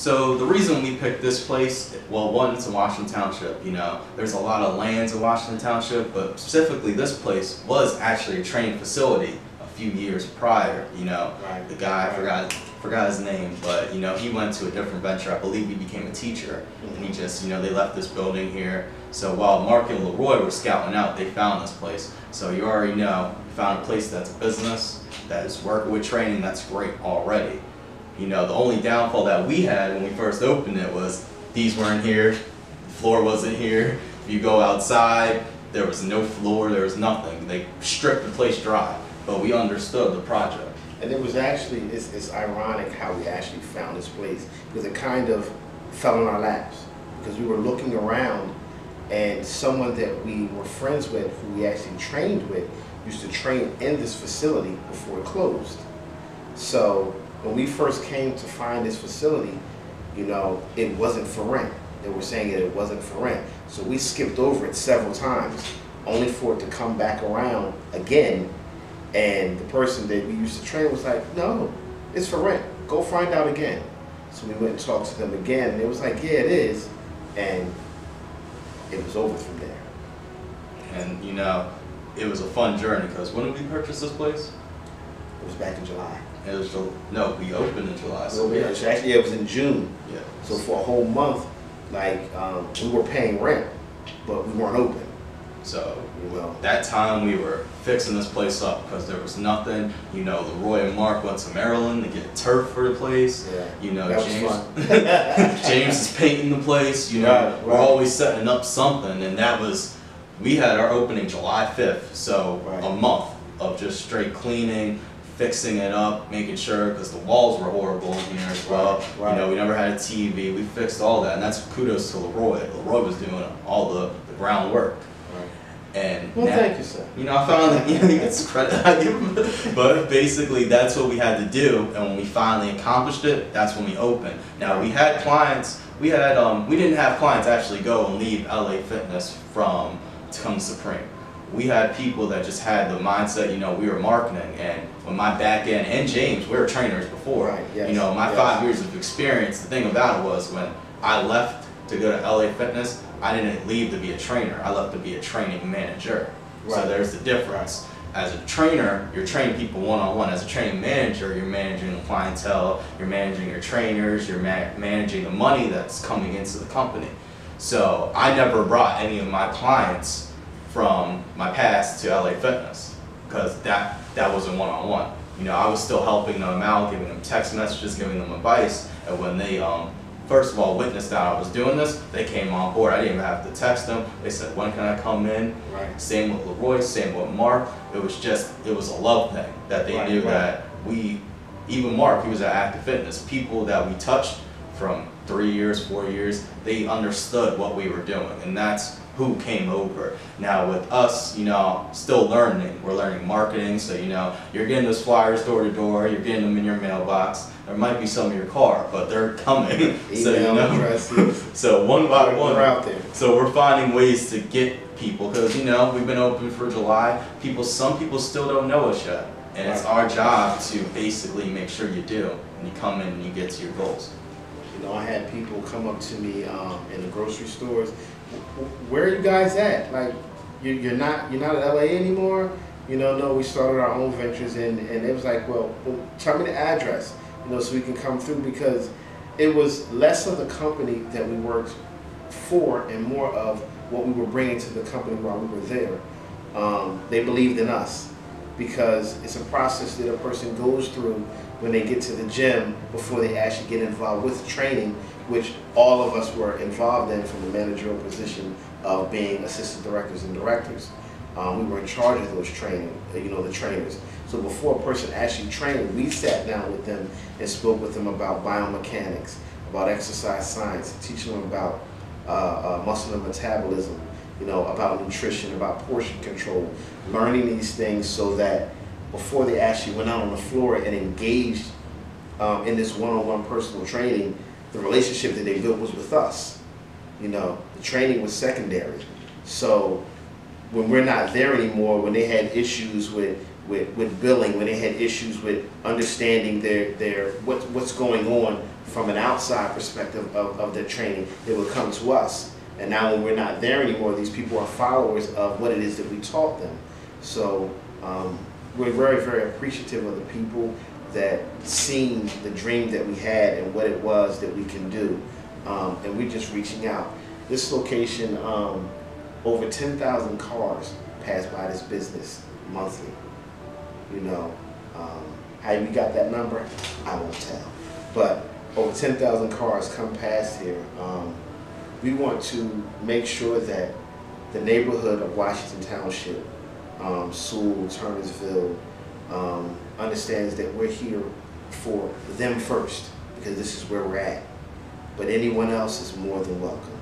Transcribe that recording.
So the reason we picked this place, well, one, it's in Washington Township, you know. There's a lot of lands in Washington Township, but specifically this place was actually a training facility a few years prior, you know. Right. The guy, I forgot his name, but, you know, he went to a different venture. I believe he became a teacher, and he just, you know, they left this building here. So while Mark and Leroy were scouting out, they found this place. So you already know, you found a place that's a business, that is working with training, that's great already. You know, the only downfall that we had when we first opened it was these weren't here, the floor wasn't here. If you go outside, there was no floor, there was nothing. They stripped the place dry, but we understood the project. And it was actually, it's ironic how we actually found this place, because it kind of fell in our laps, because we were looking around and someone that we were friends with, who we actually trained with, used to train in this facility before it closed. So when we first came to find this facility, you know, it wasn't for rent. They were saying that it wasn't for rent. So we skipped over it several times, only for it to come back around again. And the person that we used to train was like, no, it's for rent. Go find out again. So we went and talked to them again, and it was like, yeah, it is. And it was over from there. And, you know, it was a fun journey, because when did we purchase this place? It was back in July. It was, no, we opened in July. So yeah, actually, it was in June. Yeah. So for a whole month, like, we were paying rent, but we weren't open. So, you know, that time we were fixing this place up, because there was nothing. You know, Leroy and Mark went to Maryland to get turf for the place. Yeah. You know, that James, was fun. James is painting the place. You know, Right. we're always setting up something, and that was, we had our opening July 5th, so Right. a month of just straight cleaning, fixing it up, making sure, because the walls were horrible in here as well. Right. You know, we never had a TV. We fixed all that, and that's kudos to Leroy. Leroy was doing all the groundwork. And Well, now, thank you, sir. you know, I found that, you know, he gets credit I give him. But basically, that's what we had to do, and when we finally accomplished it, that's when we opened. Now, we had clients, we didn't have clients actually go and leave LA Fitness to come to Supreme. We had people that just had the mindset, you know, we were marketing, and when my back end, and James, we were trainers before. Right, yes, you know, my yes. 5 years of experience, the thing about it was when I left to go to LA Fitness, I didn't leave to be a trainer. I left to be a training manager. Right. So there's the difference. As a trainer, you're training people one-on-one. As a training manager, you're managing the clientele, you're managing your trainers, you're managing the money that's coming into the company. So I never brought any of my clients from my past to LA Fitness, because that wasn't one-on-one. You know, I was still helping them out, giving them text messages, giving them advice, and when they first of all witnessed that I was doing this, they came on board. I didn't even have to text them. They said, when can I come in? Right. Same with Leroy, same with Mark. It was a love thing that they knew that even Mark, he was at Active Fitness, people that we touched from 3 years, 4 years, they understood what we were doing, and that's who came over. Now with us, you know, still learning. We're learning marketing, so you know, you're getting those flyers door to door, you're getting them in your mailbox. There might be some in your car, but they're coming. So you know, so one by one, they're out there. So we're finding ways to get people, because you know, we've been open for July. Some people still don't know us yet, and it's our job to basically make sure you do, and you come in and you get to your goals. You know, I had people come up to me in the grocery stores. Where are you guys at? Like, you're not at LA anymore? You know, no, we started our own ventures, and it was like, well, tell me the address, you know, so we can come through, because it was less of the company that we worked for and more of what we were bringing to the company while we were there. They believed in us, because it's a process that a person goes through when they get to the gym before they actually get involved with training, which all of us were involved in from the managerial position of being assistant directors and directors. We were in charge of those training, you know, the trainers. So before a person actually trained, we sat down with them and spoke with them about biomechanics, about exercise science, teaching them about muscle and metabolism, you know, about nutrition, about portion control, learning these things so that before they actually went out on the floor and engaged in this one-on-one personal training, the relationship that they built was with us. You know, the training was secondary. So when we're not there anymore, when they had issues with billing, when they had issues with understanding what's going on from an outside perspective of their training. They would come to us. And now when we're not there anymore, these people are followers of what it is that we taught them. So we're very, very appreciative of the people that seen the dream that we had and what it was that we can do. And we're just reaching out. This location, over 10,000 cars pass by this business monthly. You know, how we got that number, I won't tell. But over 10,000 cars come past here. We want to make sure that the neighborhood of Washington Township, Sewell, Turnersville, understands that we're here for them first, because this is where we're at. But anyone else is more than welcome.